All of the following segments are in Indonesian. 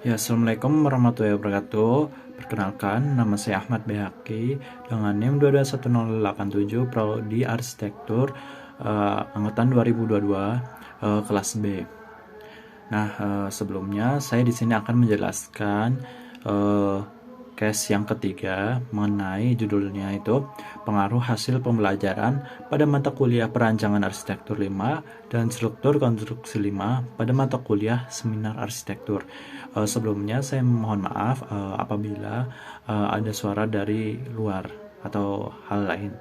Ya, Assalamualaikum warahmatullahi wabarakatuh. Perkenalkan, nama saya Ahmad Behaki dengan NIM 221087 Prodi Arsitektur angkatan 2022 kelas B. Nah, sebelumnya saya di sini akan menjelaskan eh, case yang ketiga mengenai judulnya itu pengaruh hasil pembelajaran pada mata kuliah perancangan arsitektur 5 dan struktur konstruksi 5 pada mata kuliah seminar arsitektur. Sebelumnya saya mohon maaf apabila ada suara dari luar atau hal lain.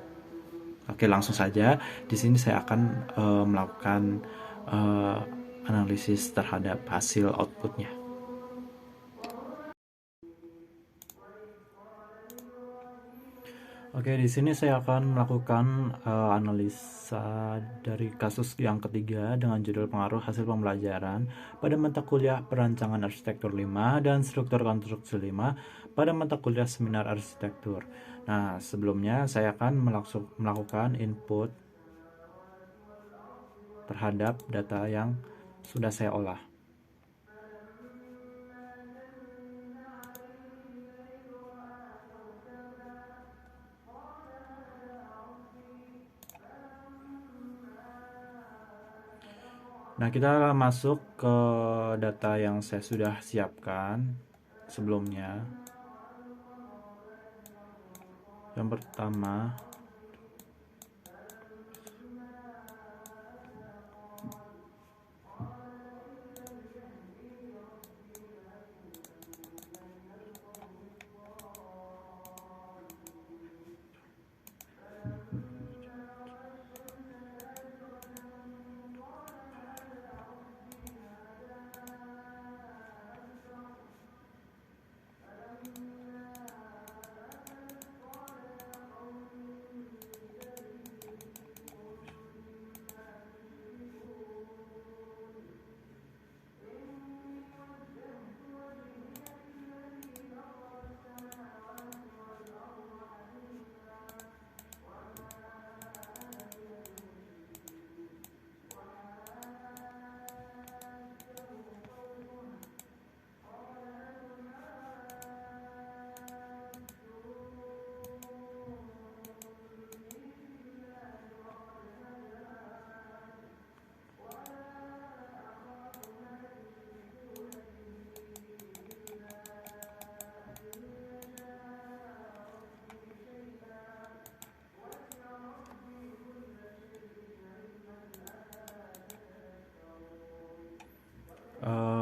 Oke, langsung saja. Di sini saya akan melakukan eh, analisis terhadap hasil outputnya. Oke, di sini saya akan melakukan analisa dari kasus yang ketiga dengan judul pengaruh hasil pembelajaran pada mata kuliah perancangan arsitektur 5 dan struktur konstruksi 5 pada mata kuliah seminar arsitektur. Nah, sebelumnya saya akan melakukan input terhadap data yang sudah saya olah. Nah, kita masuk ke data yang saya sudah siapkan sebelumnya. Yang pertama,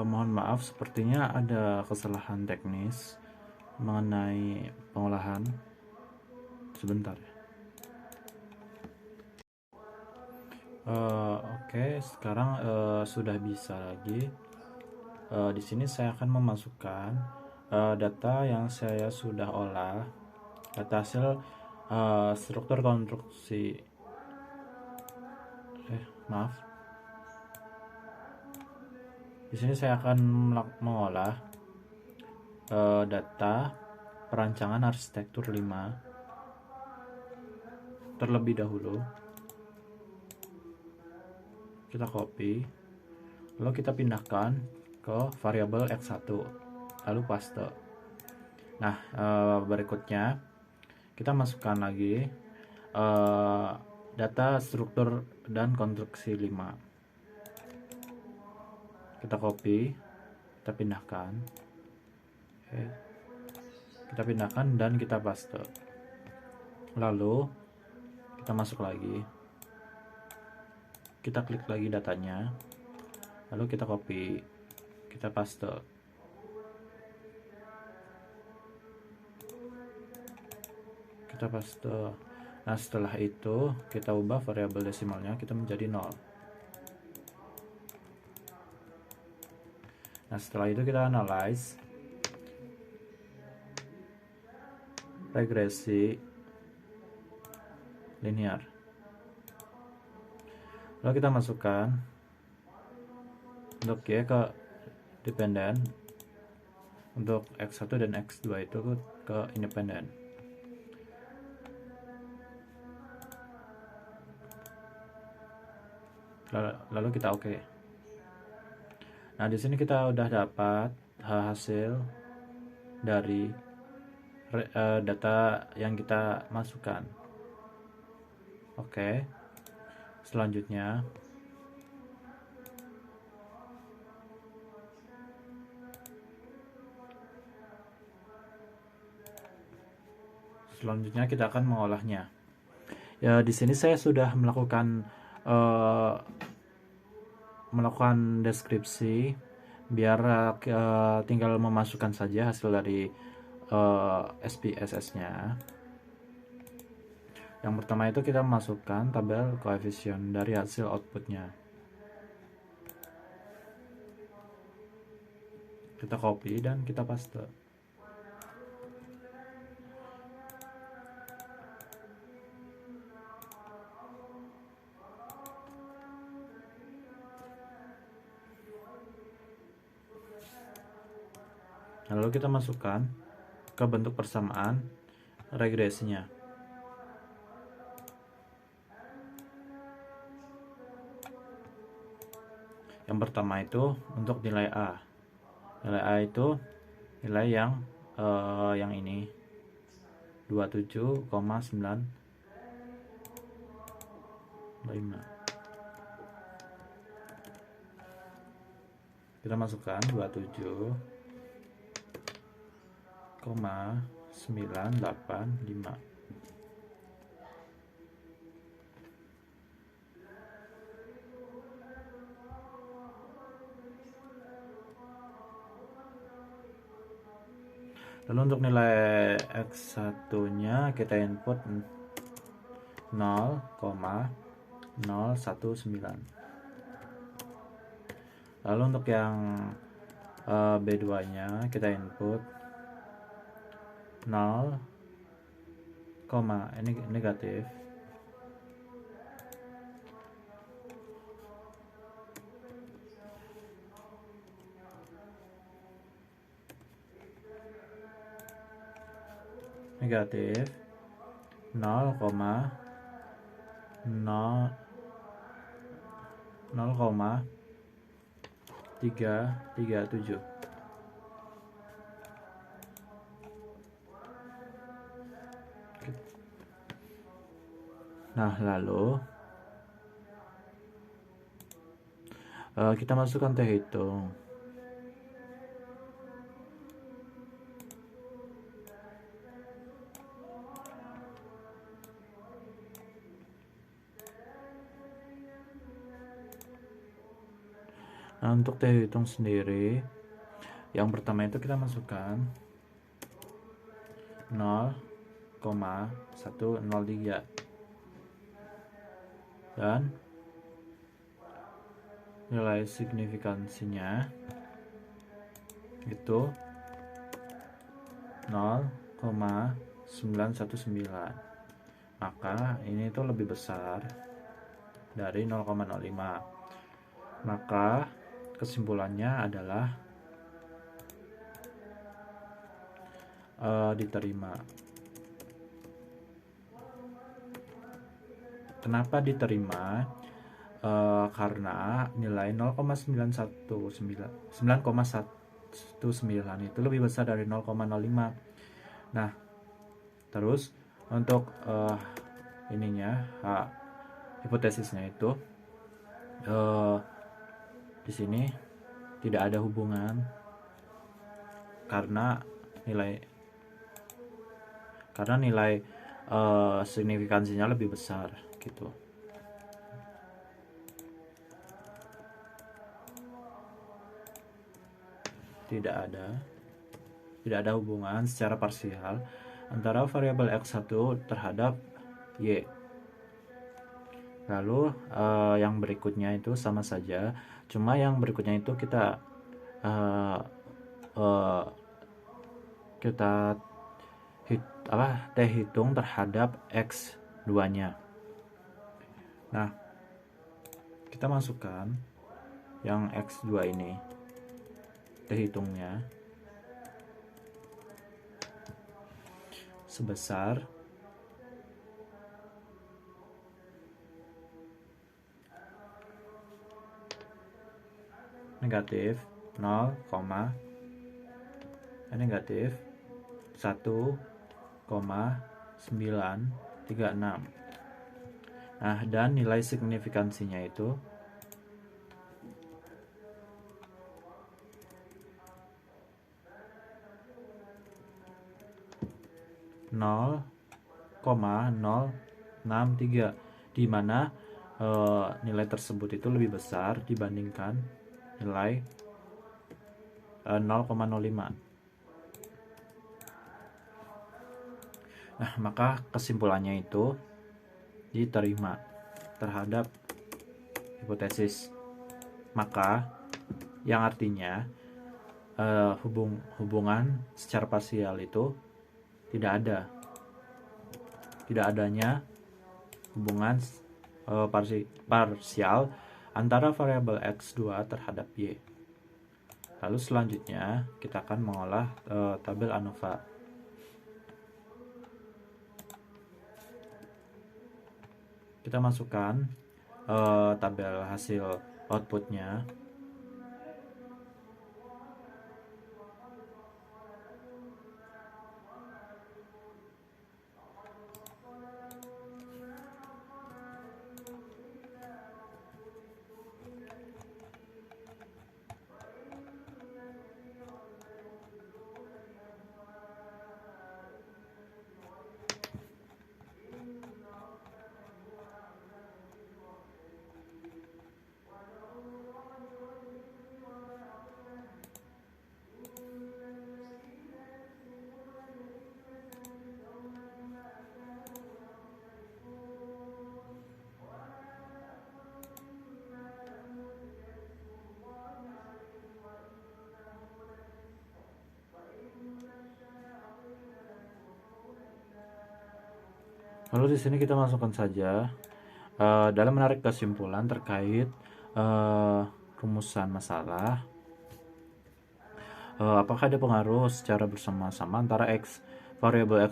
mohon maaf, sepertinya ada kesalahan teknis mengenai pengolahan. Sebentar ya. Oke, sekarang sudah bisa lagi. Di sini saya akan memasukkan data yang saya sudah olah, data hasil struktur konstruksi. Maaf. Di sini saya akan mengolah data perancangan arsitektur 5 terlebih dahulu. Kita copy, lalu kita pindahkan ke variabel x1, lalu paste. Nah, berikutnya kita masukkan lagi data struktur dan konstruksi 5. Kita copy, kita pindahkan. Oke. Kita pindahkan dan kita paste. Lalu kita masuk lagi. Kita klik lagi datanya. Lalu kita copy, kita paste. Kita paste. Nah, setelah itu kita ubah variabel desimalnya kita menjadi 0. Nah, setelah itu kita analyze regresi linear. Lalu kita masukkan untuk Y ke dependen, untuk X1 dan X2 itu ke independen. Lalu kita oke. Nah, di sini kita udah dapat hasil dari data yang kita masukkan. Oke, selanjutnya kita akan mengolahnya. Ya, di sini saya sudah melakukan deskripsi, biar tinggal memasukkan saja hasil dari SPSS-nya. Yang pertama itu kita masukkan tabel koefisien dari hasil outputnya. Kita copy dan kita paste. Lalu kita masukkan ke bentuk persamaan regresinya. Yang pertama itu untuk nilai A. Nilai A itu nilai yang ini 27,95. Kita masukkan 27,985. Lalu untuk nilai X1 nya kita input 0,019. Lalu untuk yang B2 nya kita input 0, ini negatif. Negatif 0,337. Nah, lalu kita masukkan teh hitung. Nah, untuk teh hitung sendiri, yang pertama itu kita masukkan 0,103 dan nilai signifikansinya itu 0,919. Maka ini itu lebih besar dari 0,05. Maka kesimpulannya adalah diterima. Kenapa diterima? Karena nilai 9,19 itu lebih besar dari 0,05. Nah, terus untuk hipotesisnya itu di sini tidak ada hubungan karena nilai signifikansinya lebih besar gitu. Tidak ada hubungan secara parsial antara variabel X1 terhadap Y. Lalu yang berikutnya itu sama saja, cuma yang berikutnya itu kita teh hitung terhadap X2 nya. Nah, kita masukkan yang X2 ini, teh hitungnya sebesar negatif 0,919. negatif 1,936. Nah, dan nilai signifikansinya itu 0,063, di mana nilai tersebut itu lebih besar dibandingkan nilai 0,05. Nah, maka kesimpulannya itu diterima terhadap hipotesis. Maka yang artinya hubungan secara parsial itu tidak adanya hubungan parsial antara variabel X2 terhadap Y. Lalu selanjutnya kita akan mengolah tabel ANOVA. Kita masukkan tabel hasil outputnya. Lalu di sini kita masukkan saja dalam menarik kesimpulan terkait rumusan masalah. Apakah ada pengaruh secara bersama-sama antara variabel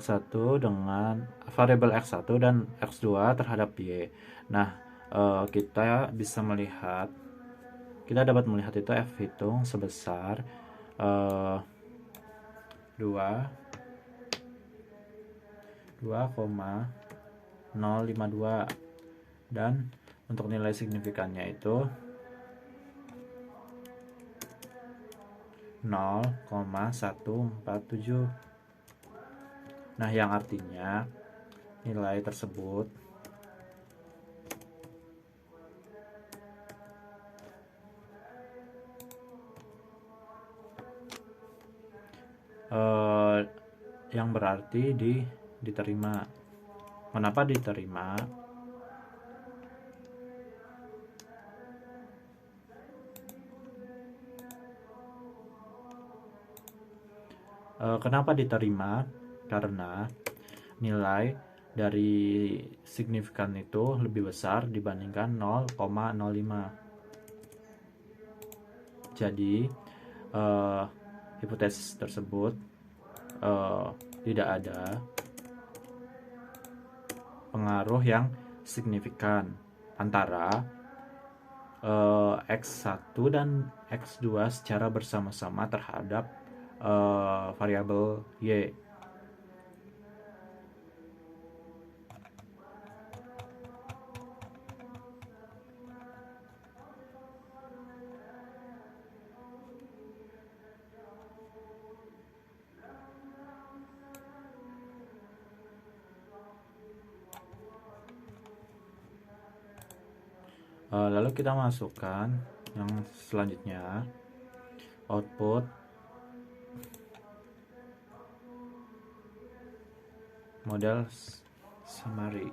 X1 dan X2 terhadap Y? Nah, kita dapat melihat itu F hitung sebesar 2,052, dan untuk nilai signifikannya itu 0,147. Nah, yang artinya nilai tersebut yang berarti diterima. Kenapa diterima? Kenapa diterima? Karena nilai dari signifikan itu lebih besar dibandingkan 0,05. Jadi hipotesis tersebut tidak ada pengaruh yang signifikan antara X1 dan X2 secara bersama-sama terhadap variabel Y. Lalu kita masukkan yang selanjutnya, output model summary.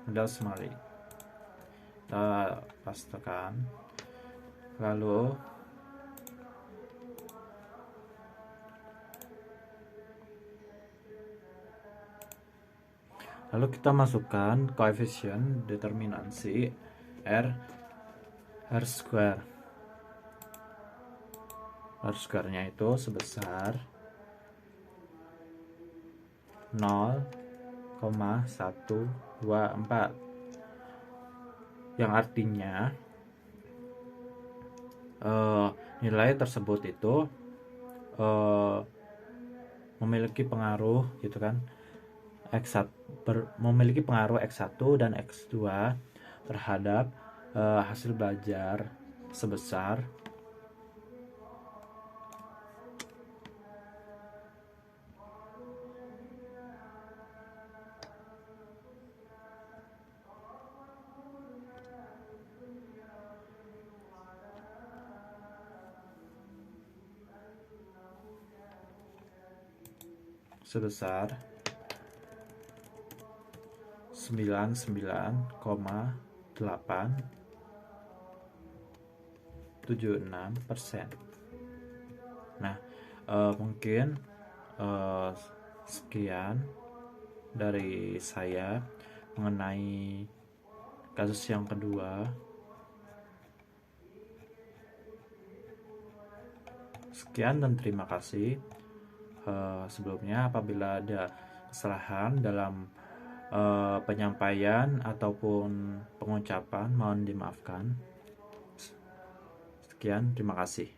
Kita pastekan, lalu kita masukkan koefisien determinansi R square. R square-nya itu sebesar 0,124, yang artinya nilai tersebut itu memiliki pengaruh gitu kan, memiliki pengaruh X1 dan X2 terhadap hasil belajar sebesar sebesar 99,876%. Nah, mungkin sekian dari saya mengenai kasus yang kedua. Sekian dan terima kasih. Sebelumnya apabila ada kesalahan dalam penyampaian ataupun pengucapan, mohon dimaafkan. Sekian, terima kasih.